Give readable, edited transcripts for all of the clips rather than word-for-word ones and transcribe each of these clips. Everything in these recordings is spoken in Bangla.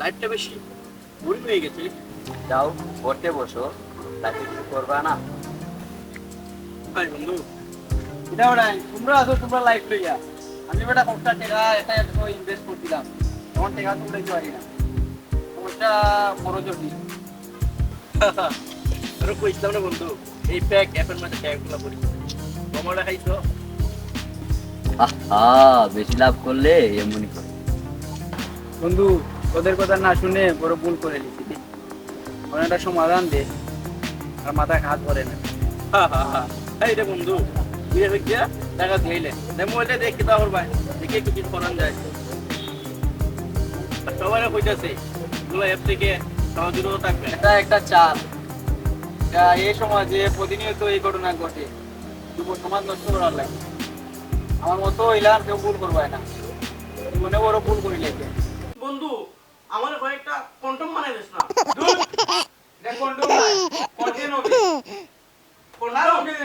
লাইফটা বেশি বোরিং হয়ে গেছে। যাও পড়তে বসো, তাকে কিছু করবা না। ভাই বন্ধু, এটা ওটাই তোমরা আছো, তোমরা লাইফ লইয়া। আমি বেটা কষ্টা টাকা এটা এত ইনভেস্ট করছিলাম, তখন টাকা তুলে পারি না। ওটা বড় জটি। আরো কইছিলাম না বন্ধু, এই প্যাক অ্যাপের মধ্যে ট্যাগগুলো করি কমাটা খাইছো। আহা, বেশি লাভ করলে এমনই করে। বন্ধু, ওদের কথা না শুনে বড় ভুল করে লিখি। একটা সমাধান দে, আর মাথা হাত ধরে না। এই রে বন্ধু, বিয়ে হয়ে গিয়া টাকা দিলে মোবাইলটা দেখি তাহলে ভাই দেখি একটু কিছু করান যায়। আর সবাই কইতাছে এগুলো অ্যাপ থেকে সহজুরও থাকবে। এটা একটা চাল, যা এই সমাজে প্রতিনিয়ত এই ঘটনা ঘটে। যুব সমাজ নষ্ট করার লাগে। আমার মতো হইলাম কেউ ভুল করবাই না, মনে বড় ভুল করি লেগে। বন্ধু, আমার কয়েকটা কন্টম বানাই দিস না।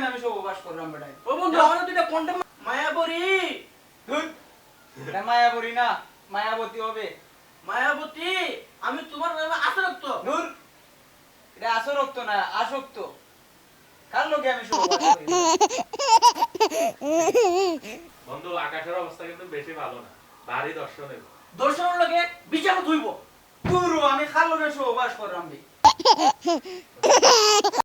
আমি সব অভ্যাস করলাম বেটাই। ও বন্ধু, আমার দুইটা কন্টম মায়াবরী। এটা মায়াবরী না, মায়াবতী হবে। মায়াবতী, আমি তোমার নামে আসক্ত। দূর, এটা আসক্ত না, আসক্ত। কার লোকে আমি সব অভ্যাস করি? বন্ধু, আকাশের অবস্থা কিন্তু বেশি ভালো না, ভারী দর্শন। দর্শনের লগে বিচার ধুইব। দূর, আমি কার লোকে সব অভ্যাস করলাম।